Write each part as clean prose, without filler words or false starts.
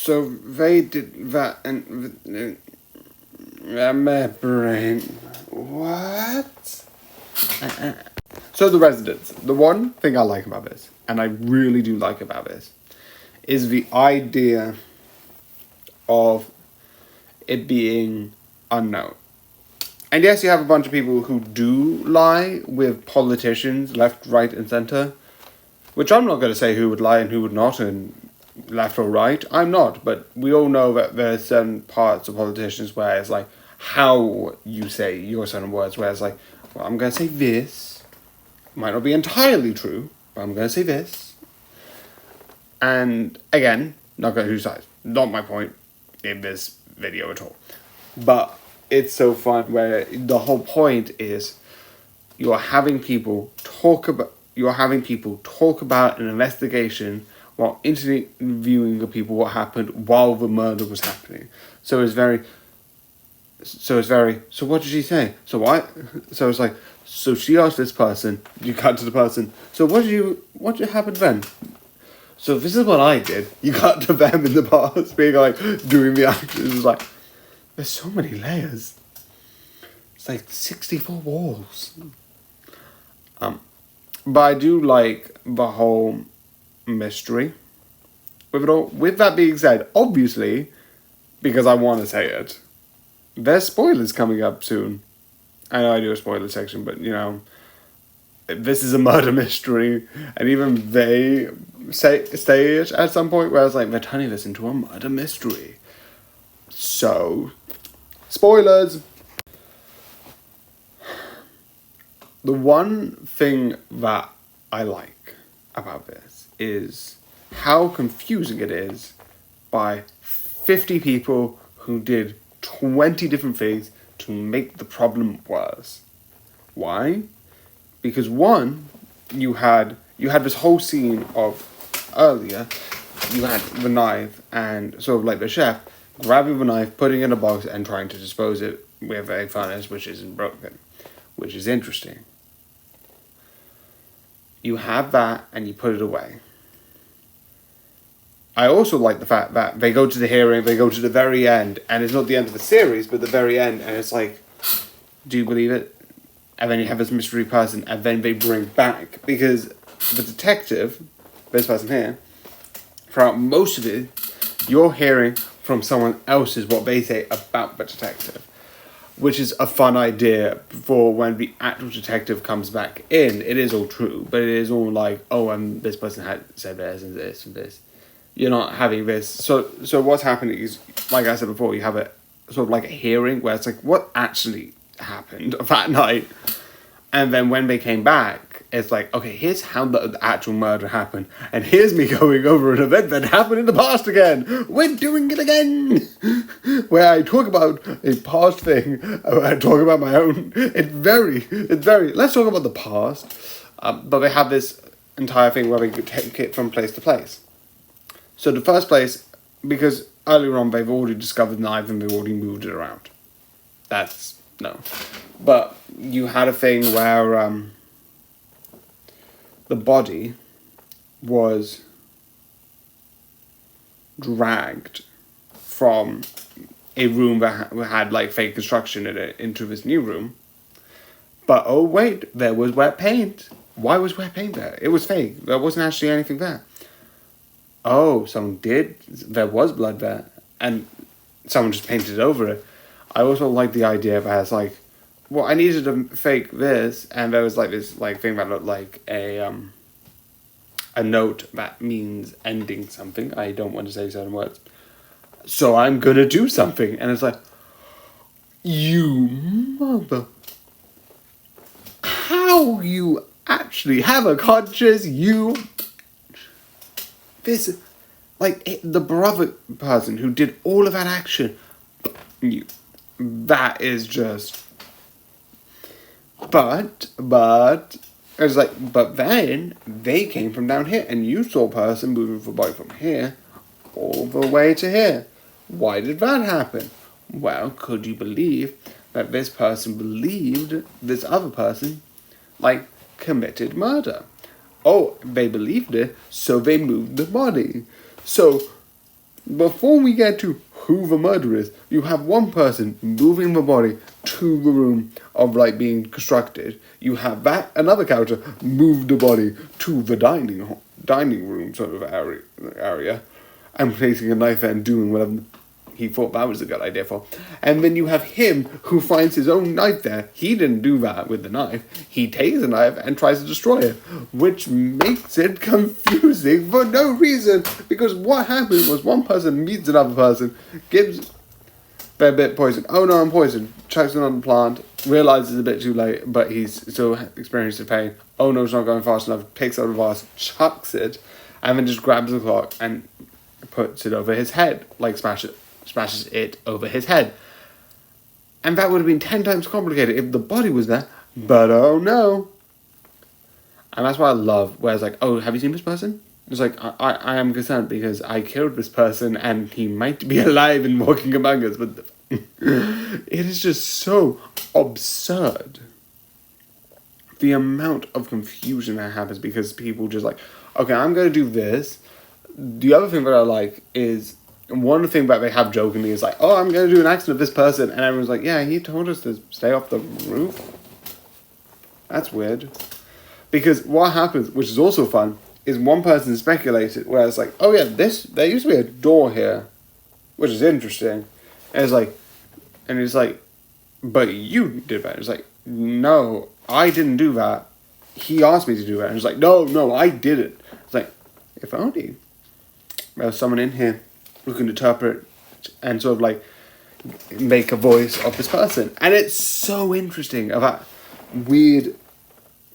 So they did that, and my brain. What? So The Residents. The one thing I like about this, and I really do like about this, is the idea of it being unknown. And yes, you have a bunch of people who do lie with politicians left, right, and centre. Which I'm not going to say who would lie and who would not, and left or right. I'm not, but we all know that there's certain parts of politicians where it's like how you say your certain words, where it's like, well, I'm going to say this. Might not be entirely true, but I'm going to say this. And again, not going to choose sides. Not my point in this video at all. But it's so fun where the whole point is you're having people talk about an investigation while interviewing the people what happened while the murder was happening. So what did she say? So it's like, so she asked this person, you cut to the person, so what did happen then? So this is what I did. You cut to them in the past being like, doing the actions. It's like, there's so many layers. It's like 64 walls. But I do like the whole mystery with it all. With that being said, obviously, because I want to say it, there's spoilers coming up soon. I know I do a spoiler section, but this is a murder mystery, and even they say it at some point where I was like, they're turning this into a murder mystery. So, spoilers. The one thing that I like about this is how confusing it is by 50 people who did 20 different things to make the problem worse. Why? Because one, you had this whole scene of earlier, you had the knife and sort of like the chef grabbing the knife, putting it in a box and trying to dispose it with a furnace which isn't broken, which is interesting. You have that and you put it away. I also like the fact that they go to the hearing, they go to the very end, and it's not the end of the series, but the very end, and it's like, do you believe it? And then you have this mystery person, and then they bring back, because the detective, this person here, throughout most of it, you're hearing from someone else's what they say about the detective, which is a fun idea for when the actual detective comes back in. It is all true, but it is all like, oh, this person had said this and this and this. You're not having this. So what's happening is, like I said before, you have a sort of like a hearing where it's like, what actually happened that night? And then when they came back, it's like, okay, here's how the actual murder happened. And here's me going over an event that happened in the past again. We're doing it again. Where I talk about a past thing. I talk about my own. It's very, let's talk about the past. But they have this entire thing where they take it from place to place. So the first place, because earlier on they've already discovered the knife and they've already moved it around. That's, no. But you had a thing where the body was dragged from a room that had like fake construction in it into this new room. But oh wait, there was wet paint. Why was wet paint there? It was fake. There wasn't actually anything there. Oh, there was blood there, and someone just painted over it. I also like the idea that it's like, well, I needed to fake this, and there was like this like thing that looked like a note that means ending something. I don't want to say certain words. So I'm gonna do something, and it's like, you mother... How you actually have a conscience, you... This, like, the brother person who did all of that action, that is just... But, it's like, but then, they came from down here, and you saw a person moving the body from here, all the way to here. Why did that happen? Well, could you believe that this person believed this other person, like, committed murder? Oh, they believed it, so they moved the body. So, before we get to who the murderer is, you have one person moving the body to the room of like being constructed. You have that another character move the body to the dining room sort of area, and placing a knife there and doing whatever he thought that was a good idea for. And then you have him who finds his own knife there. He didn't do that with the knife. He takes the knife and tries to destroy it, which makes it confusing for no reason. Because what happened was one person meets another person, gives their bit poison. Oh no, I'm poisoned. Chucks it on the plant. Realizes it's a bit too late, but he's still experiencing pain. Oh no, it's not going fast enough. Takes out the vase, chucks it, and then just grabs the clock and puts it over his head, like smashes it over his head. And that would have been 10 times complicated if the body was there, but oh no. And that's what I love, where it's like, oh, have you seen this person? It's like, I am concerned because I killed this person and he might be alive and walking among us, but it is just so absurd. The amount of confusion that happens because people just like, okay, I'm going to do this. The other thing that I like is, one thing that they have jokingly is like, oh, I'm going to do an accident of this person. And everyone's like, yeah, he told us to stay off the roof. That's weird. Because what happens, which is also fun, is one person speculated where it's like, oh yeah, there used to be a door here, which is interesting. And it's like, but you did that. It's like, no, I didn't do that. He asked me to do that. And it's like, no, I didn't. It's like, if only there was someone in here who can interpret and sort of like make a voice of this person. And it's so interesting of that weird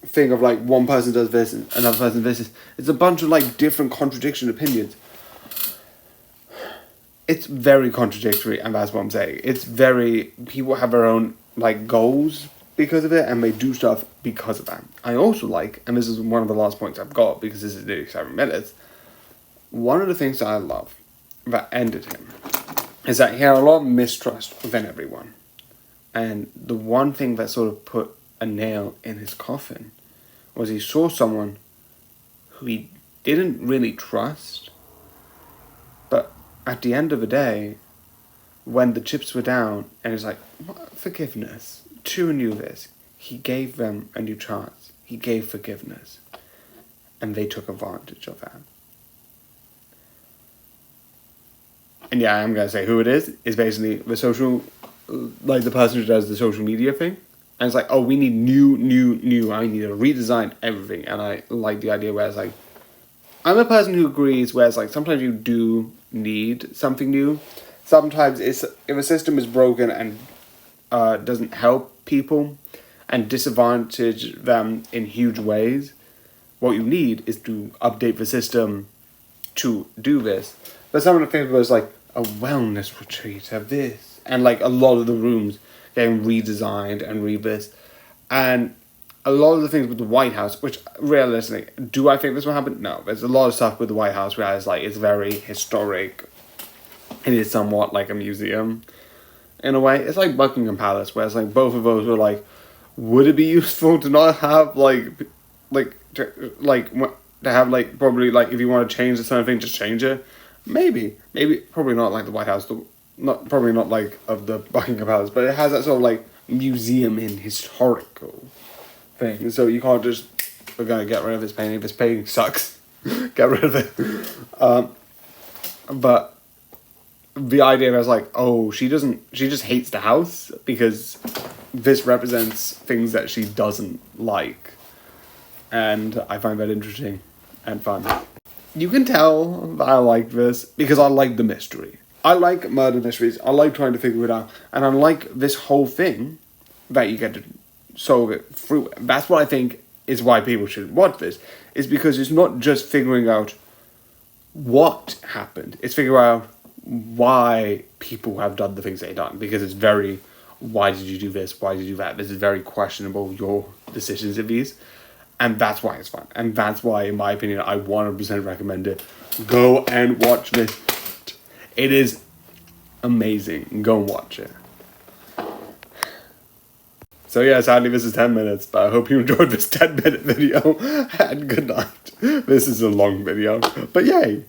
thing of like one person does this and another person does this. It's a bunch of like different contradiction opinions. It's very contradictory, and that's what I'm saying. It's very, people have their own like goals because of it, and they do stuff because of that. I also like, and this is one of the last points I've got because this is nearly 7 minutes, one of the things that I love that ended him is that he had a lot of mistrust within everyone. And the one thing that sort of put a nail in his coffin was he saw someone who he didn't really trust, but at the end of the day, when the chips were down and it's like, forgiveness, Chu knew this, he gave them a new chance, he gave forgiveness, and they took advantage of that. And yeah, I'm going to say who it is basically the social, like the person who does the social media thing. And it's like, oh, we need new, I need to redesign everything. And I like the idea where it's like, I'm a person who agrees where it's like, sometimes you do need something new. Sometimes if a system is broken and doesn't help people and disadvantage them in huge ways, what you need is to update the system to do this. But some of the things was like a wellness retreat of this, and like a lot of the rooms getting redesigned and rebuilt, and a lot of the things with the White House, which realistically, do I think this will happen? No, there's a lot of stuff with the White House where it's like, it's very historic. It is somewhat like a museum in a way. It's like Buckingham Palace, where it's like both of those were like, would it be useful to not have to have like, probably like, if you want to change the certain thing, just change it. Maybe, probably not like the White House, probably not like of the Buckingham Palace, but it has that sort of like museum in historical thing. So you can't just, we're gonna get rid of this painting. This painting sucks. Get rid of it. But the idea was like, oh, she just hates the house because this represents things that she doesn't like, and I find that interesting and fun. You can tell that I like this because I like the mystery. I like murder mysteries. I like trying to figure it out. And I like this whole thing that you get to solve it through. That's what I think is why people should watch this. Is because it's not just figuring out what happened. It's figuring out why people have done the things they've done. Because it's very, why did you do this? Why did you do that? This is very questionable, your decisions of these. And that's why it's fun. And that's why, in my opinion, I 100% recommend it. Go and watch this. It is amazing. Go and watch it. So yeah, sadly this is 10 minutes, but I hope you enjoyed this 10-minute video. And good night. This is a long video, but yay.